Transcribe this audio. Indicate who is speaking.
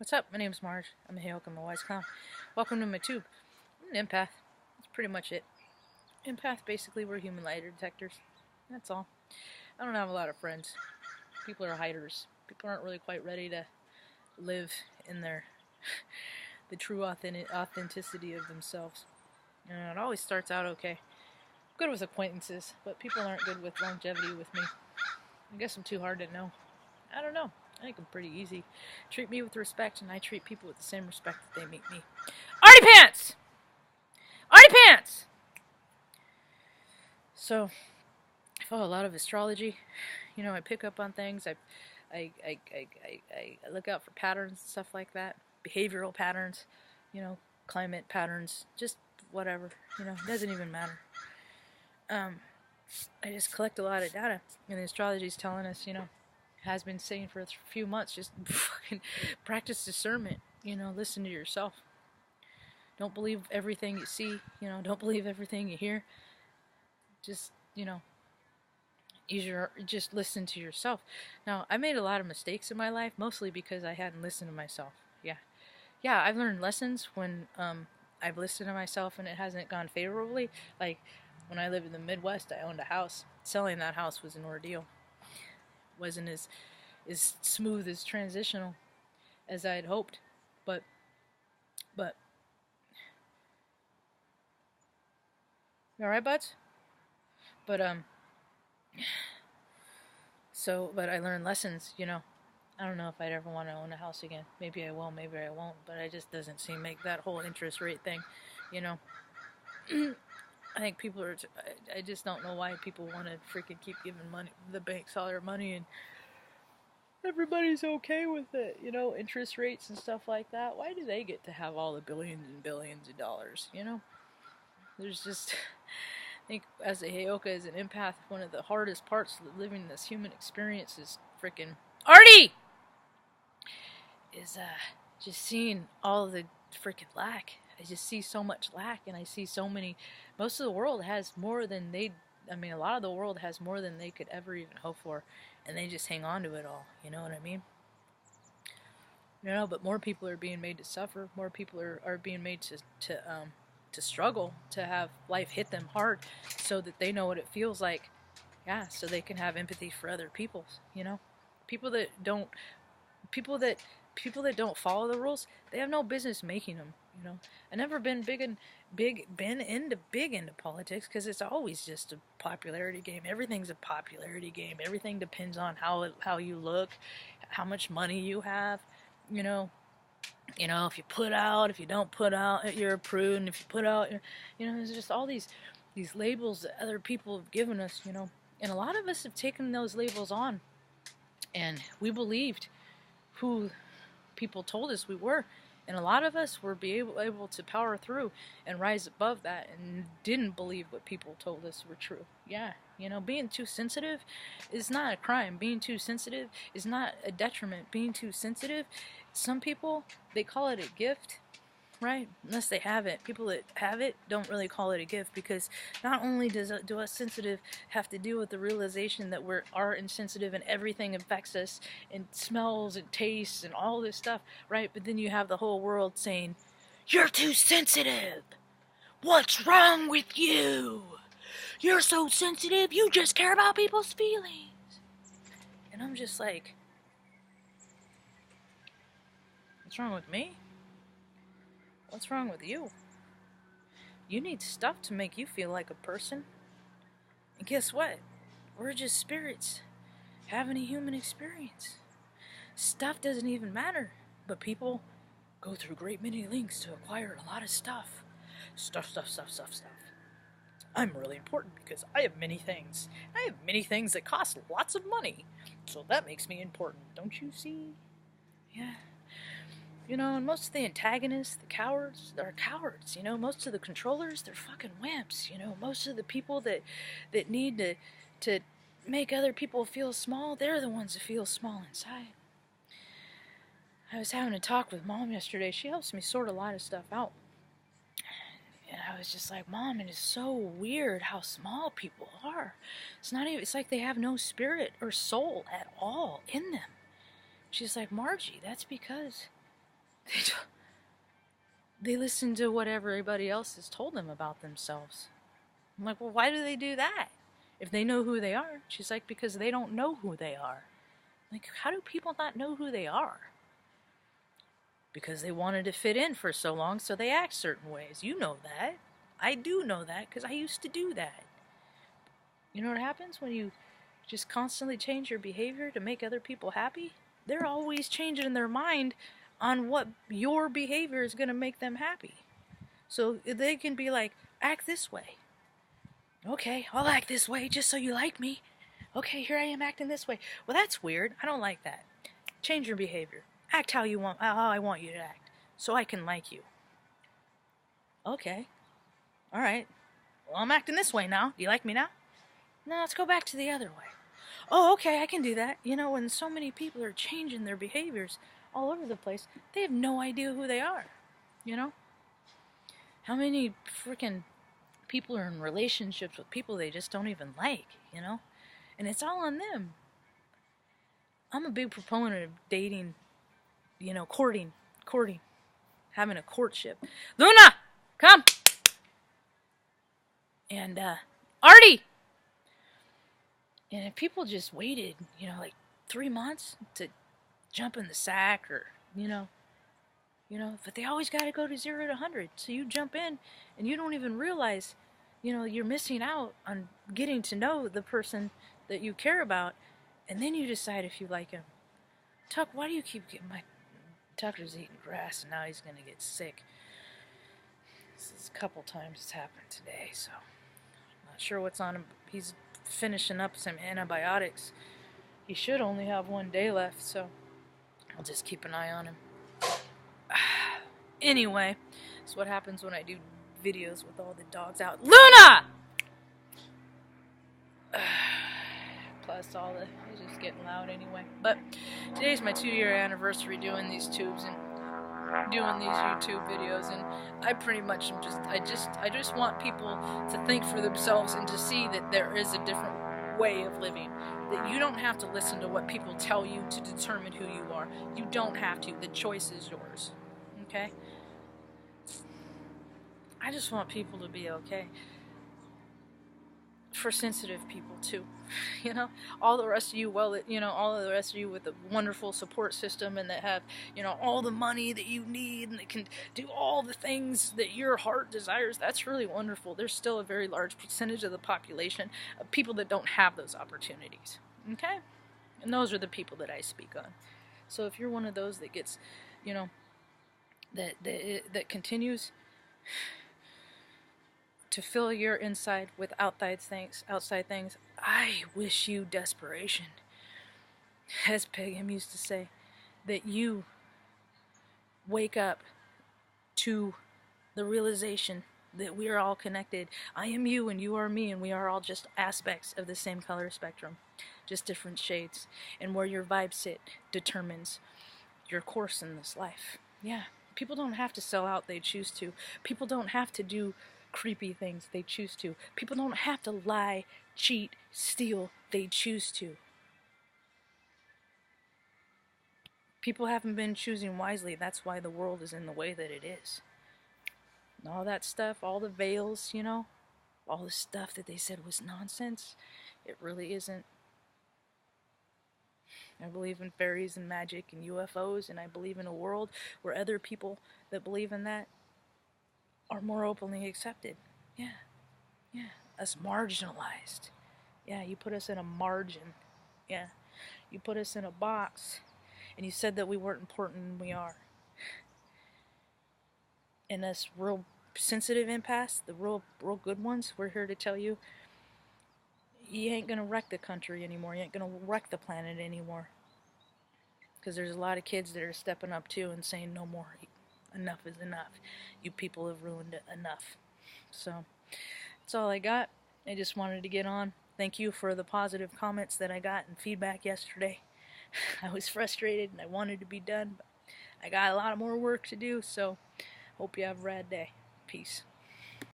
Speaker 1: What's up? My name's Marge. I'm a Hayok. I'm a wise clown. Welcome to my tube. I'm an empath. That's pretty much it. Empath, basically, we're human lie detectors. That's all. I don't have a lot of friends. People are hiders. People aren't really quite ready to live in the true authenticity of themselves. It always starts out okay. Good with acquaintances, but people aren't good with longevity with me. I guess I'm too hard to know. I don't know. I think I'm pretty easy. Treat me with respect, and I treat people with the same respect that they meet me. Artie Pants! Artie Pants! So, I follow a lot of astrology. I pick up on things. I look out for patterns and stuff like that. Behavioral patterns, climate patterns, just whatever. It doesn't even matter. I just collect a lot of data, and the astrology is telling us, has been saying for a few months, just fucking practice discernment. Listen to yourself. Don't believe everything you see. Don't believe everything you hear. Just just listen to yourself. Now, I made a lot of mistakes in my life, mostly because I hadn't listened to myself. Yeah, I've learned lessons when I've listened to myself and it hasn't gone favorably. Like when I lived in the Midwest, I owned a house. Selling that house was an ordeal. Wasn't as smooth as transitional as I had hoped, but you all right, buds? But but I learned lessons. I don't know if I'd ever want to own a house again. Maybe I will, maybe I won't. But it just doesn't seem like that whole interest rate thing. I think people are. I just don't know why people want to freaking keep giving the banks all their money, and everybody's okay with it. Interest rates and stuff like that. Why do they get to have all the billions and billions of dollars? There's just. I think as a Heyoka, as an empath, one of the hardest parts of living this human experience is freaking Artie! Is just seeing all the freaking lack. I just see so much lack, and I see so many. Most of the world has more than a lot of the world has more than they could ever even hope for, and they just hang on to it all. You know what I mean? But more people are being made to suffer. More people are being made to struggle, to have life hit them hard, so that they know what it feels like. Yeah, so they can have empathy for other people. People that don't people that follow the rules, they have no business making them. I've never been big into politics, because it's always just a popularity game. Everything's a popularity game. Everything depends on how you look, how much money you have. If you put out, if you don't put out, you're a prude. And if you put out, there's just all these labels that other people have given us. And a lot of us have taken those labels on, and we believed who people told us we were, and a lot of us were able to power through and rise above that, and didn't believe what people told us were true. Yeah, being too sensitive is not a crime. Being too sensitive is not a detriment. Being too sensitive, some people, they call it a gift, right? Unless they have it. People that have it don't really call it a gift, because not only do us sensitive have to deal with the realization that we are insensitive and everything affects us, and smells and tastes and all this stuff, right? But then you have the whole world saying, "You're too sensitive. What's wrong with you? You're so sensitive, you just care about people's feelings." And I'm just like, what's wrong with me? What's wrong with you? You need stuff to make you feel like a person. And guess what? We're just spirits having a human experience. Stuff doesn't even matter, but people go through great many lengths to acquire a lot of stuff. Stuff. I'm really important because I have many things. I have many things that cost lots of money. So that makes me important, don't you see? Yeah. And most of the antagonists, the cowards, are cowards. Most of the controllers, they're fucking wimps. Most of the people that need to make other people feel small, they're the ones that feel small inside. I was having a talk with Mom yesterday. She helps me sort a lot of stuff out. And I was just like, Mom, it is so weird how small people are. It's like they have no spirit or soul at all in them. She's like, Margie, that's because They listen to what everybody else has told them about themselves. I'm like, well, why do they do that? If they know who they are. She's like, because they don't know who they are. Like, how do people not know who they are? Because they wanted to fit in for so long, so they act certain ways. You know that. I do know that because I used to do that. You know what happens when you just constantly change your behavior to make other people happy? They're always changing their mind on what your behavior is going to make them happy. So they can be like, act this way. Okay, I'll act this way just so you like me. Okay, here I am acting this way. Well, that's weird. I don't like that. Change your behavior. Act how I want you to act, so I can like you. Okay. All right. Well, I'm acting this way now. Do you like me now? No, let's go back to the other way. Oh, okay, I can do that. You know, when so many people are changing their behaviors all over the place, they have no idea who they are. You know? How many freaking people are in relationships with people they just don't even like, you know? And it's all on them. I'm a big proponent of dating, you know, courting, having a courtship. Luna, come! And, Artie! And if people just waited, you know, like 3 months to jump in the sack or, you know, but they always got to go to 0 to 100. So you jump in and you don't even realize, you know, you're missing out on getting to know the person that you care about. And then you decide if you like him. Tuck, why do you keep getting Tucker's eating grass and now he's going to get sick. This is a couple times it's happened today, so I'm not sure what's on him. He's finishing up some antibiotics. He should only have 1 day left, so I'll just keep an eye on him. Anyway, that's what happens when I do videos with all the dogs out. Luna! Plus all the, it's just getting loud anyway. But today's my 2-year anniversary doing these tubes and doing these YouTube videos, and I pretty much am I just want people to think for themselves and to see that there is a different way of living. That you don't have to listen to what people tell you to determine who you are. You don't have to. The choice is yours. Okay? I just want people to be okay. For sensitive people too, you know, all the rest of you, well, you know, all of the rest of you with a wonderful support system and that have, you know, all the money that you need and that can do all the things that your heart desires, that's really wonderful. There's still a very large percentage of the population of people that don't have those opportunities, okay? And those are the people that I speak on. So if you're one of those that gets, you know, that continues to fill your inside with outside things, I wish you desperation. As Peggy used to say, that you wake up to the realization that we are all connected. I am you and you are me, and we are all just aspects of the same color spectrum, just different shades. And where your vibe sit determines your course in this life. Yeah, people don't have to sell out, they choose to. People don't have to do creepy things, they choose to. People don't have to lie, cheat, steal, they choose to. People haven't been choosing wisely, that's why the world is in the way that it is. And all that stuff, all the veils, you know, all the stuff that they said was nonsense, it really isn't. I believe in fairies and magic and UFOs, and I believe in a world where other people that believe in that are more openly accepted. Yeah. Us marginalized. Yeah, you put us in a margin. Yeah. You put us in a box, and you said that we weren't important, and we are. And us real sensitive empaths, the real good ones, we're here to tell you, you ain't gonna wreck the country anymore. You ain't gonna wreck the planet anymore. Because there's a lot of kids that are stepping up too and saying no more. Enough is enough. You people have ruined it enough. So, that's all I got. I just wanted to get on. Thank you for the positive comments that I got and feedback yesterday. I was frustrated and I wanted to be done, but I got a lot more work to do, so hope you have a rad day. Peace.